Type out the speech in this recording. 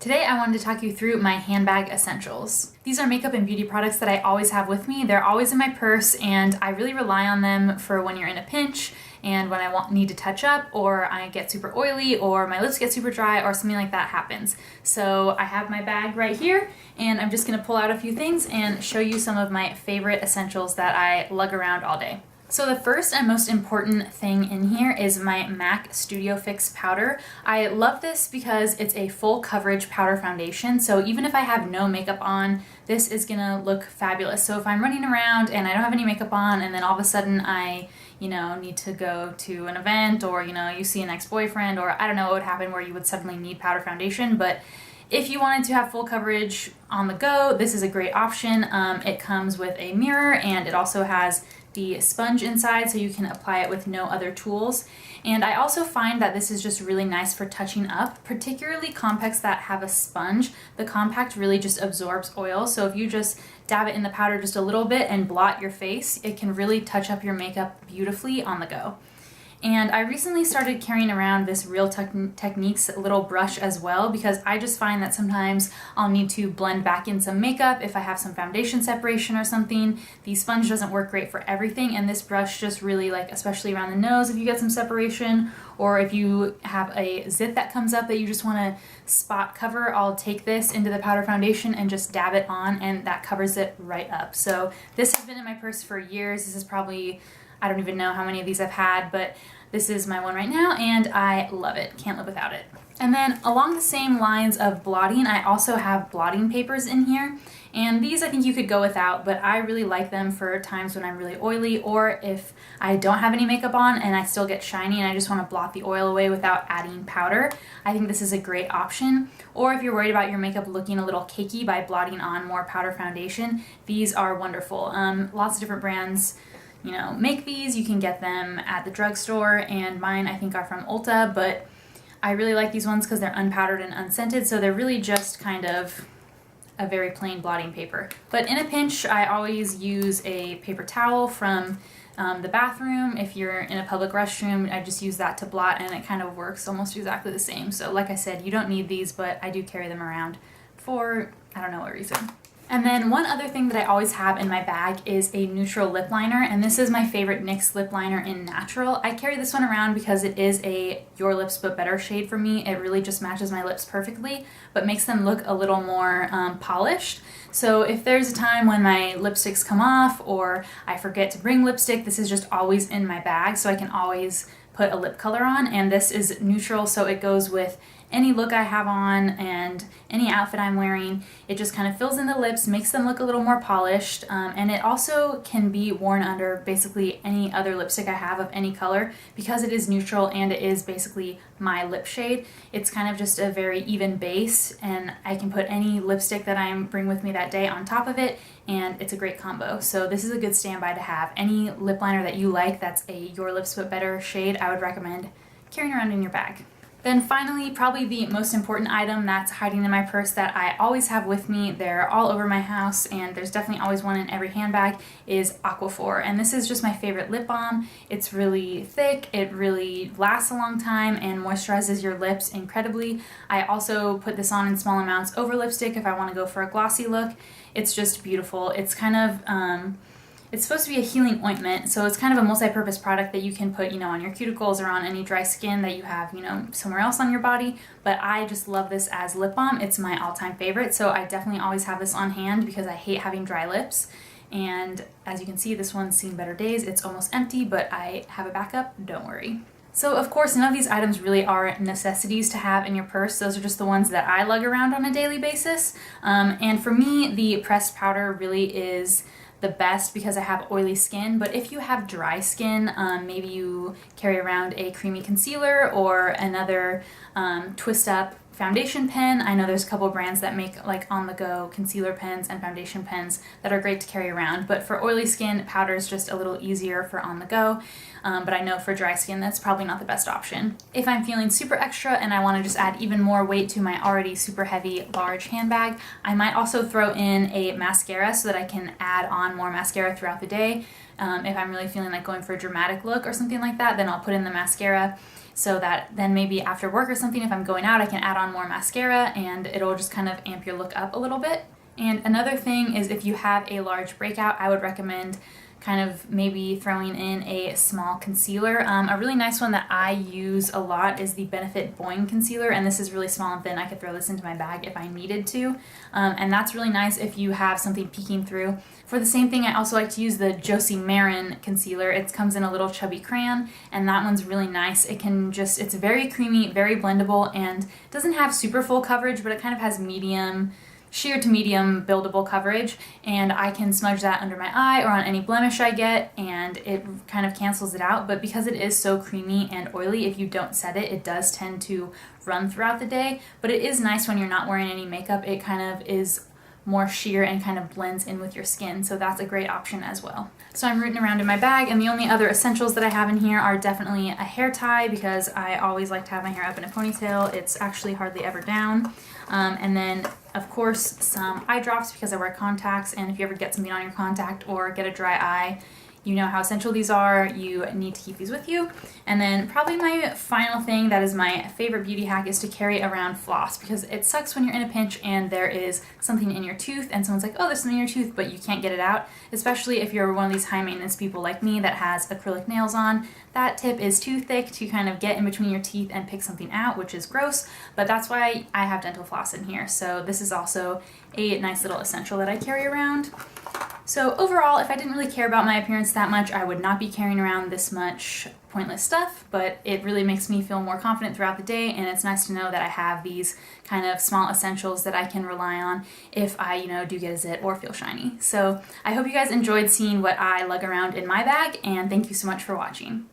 Today I wanted to talk you through my handbag essentials. These are makeup and beauty products that I always have with me. They're always in my purse and I really rely on them for when you're in a pinch and when I need to touch up, or I get super oily, or my lips get super dry, or something like that happens. So I have my bag right here and I'm just gonna pull out a few things and show you some of my favorite essentials that I lug around all day. So the first and most important thing in here is my MAC Studio Fix powder. I love this because it's a full coverage powder foundation, so even if I have no makeup on, this is gonna look fabulous. So if I'm running around and I don't have any makeup on and then all of a sudden I need to go to an event, or you see an ex-boyfriend, or I don't know what would happen where you would suddenly need powder foundation, but if you wanted to have full coverage on the go, this is a great option. It comes with a mirror and it also has the sponge inside, so you can apply it with no other tools. And I also find that this is just really nice for touching up, particularly compacts that have a sponge. The compact really just absorbs oil, so if you just dab it in the powder just a little bit and blot your face, it can really touch up your makeup beautifully on the go. And I recently started carrying around this Real Techniques little brush as well, because I just find that sometimes I'll need to blend back in some makeup if I have some foundation separation or something. The sponge doesn't work great for everything, and this brush just really, especially around the nose if you get some separation, or if you have a zit that comes up that you just want to spot cover, I'll take this into the powder foundation and just dab it on, and that covers it right up. So this has been in my purse for years. This is probably, I don't even know how many of these I've had, but this is my one right now and I love it. Can't live without it. And then along the same lines of blotting, I also have blotting papers in here. And these I think you could go without, but I really like them for times when I'm really oily, or if I don't have any makeup on and I still get shiny and I just want to blot the oil away without adding powder. I think this is a great option. Or if you're worried about your makeup looking a little cakey by blotting on more powder foundation, these are wonderful. Lots of different brands make these. You can get them at the drugstore, and mine I think are from Ulta, but I really like these ones because they're unpowdered and unscented, so they're really just kind of a very plain blotting paper. But in a pinch, I always use a paper towel from the bathroom. If you're in a public restroom, I just use that to blot, and it kind of works almost exactly the same. So like I said, you don't need these, but I do carry them around for I don't know what reason. And then one other thing that I always have in my bag is a neutral lip liner, and this is my favorite NYX lip liner in Natural. I carry this one around because it is a Your Lips But Better shade for me. It really just matches my lips perfectly, but makes them look a little more polished. So if there's a time when my lipsticks come off or I forget to bring lipstick, this is just always in my bag, so I can always put a lip color on. And this is neutral, so it goes with any look I have on and any outfit I'm wearing. It just kind of fills in the lips, makes them look a little more polished, and it also can be worn under basically any other lipstick I have of any color because it is neutral and it is basically my lip shade. It's kind of just a very even base, and I can put any lipstick that I bring with me that day on top of it, and it's a great combo. So this is a good standby to have. Any lip liner that you like that's a Your Lips But Better shade, I would recommend carrying around in your bag. Then finally, probably the most important item that's hiding in my purse that I always have with me, they're all over my house and there's definitely always one in every handbag, is Aquaphor. And this is just my favorite lip balm. It's really thick, it really lasts a long time and moisturizes your lips incredibly. I also put this on in small amounts over lipstick if I want to go for a glossy look. It's just beautiful. It's kind of it's supposed to be a healing ointment, so it's kind of a multi-purpose product that you can put, on your cuticles or on any dry skin that you have, somewhere else on your body. But I just love this as lip balm. It's my all-time favorite, so I definitely always have this on hand because I hate having dry lips. And as you can see, this one's seen better days. It's almost empty, but I have a backup, don't worry. So of course, none of these items really are necessities to have in your purse. Those are just the ones that I lug around on a daily basis. And for me, the pressed powder really is the best because I have oily skin. But if you have dry skin, maybe you carry around a creamy concealer or another twist up foundation pen. I know there's a couple brands that make on-the-go concealer pens and foundation pens that are great to carry around, but for oily skin, powder is just a little easier for on-the-go. But I know for dry skin that's probably not the best option. If I'm feeling super extra and I want to just add even more weight to my already super heavy large handbag, I might also throw in a mascara so that I can add on more mascara throughout the day. If I'm really feeling like going for a dramatic look or something like that, then I'll put in the mascara. so that then maybe after work or something, if I'm going out, I can add on more mascara and it'll just kind of amp your look up a little bit. And another thing is if you have a large breakout, I would recommend kind of maybe throwing in a small concealer. A really nice one that I use a lot is the Benefit Boing concealer, and this is really small and thin. I could throw this into my bag if I needed to, and that's really nice if you have something peeking through. For the same thing, I also like to use the Josie Maran concealer. It comes in a little chubby crayon, and that one's really nice. It's very creamy, very blendable, and doesn't have super full coverage, but it kind of has sheer to medium buildable coverage, and I can smudge that under my eye or on any blemish I get, and it kind of cancels it out. But because it is so creamy and oily, if you don't set it, it does tend to run throughout the day. But it is nice when you're not wearing any makeup. It kind of is more sheer and kind of blends in with your skin, so that's a great option as well. So I'm rooting around in my bag, and the only other essentials that I have in here are definitely a hair tie, because I always like to have my hair up in a ponytail. It's actually hardly ever down. And then of course some eye drops, because I wear contacts, and if you ever get something on your contact or get a dry eye, you know how essential these are. You need to keep these with you. And then probably my final thing that is my favorite beauty hack is to carry around floss, because it sucks when you're in a pinch and there is something in your tooth and someone's like, oh, there's something in your tooth, but you can't get it out, especially if you're one of these high maintenance people like me that has acrylic nails on. That tip is too thick to kind of get in between your teeth and pick something out, which is gross, but that's why I have dental floss in here. So this is also a nice little essential that I carry around. So overall, if I didn't really care about my appearance that much, I would not be carrying around this much pointless stuff, but it really makes me feel more confident throughout the day, and it's nice to know that I have these kind of small essentials that I can rely on if I, do get a zit or feel shiny. So I hope you guys enjoyed seeing what I lug around in my bag, and thank you so much for watching.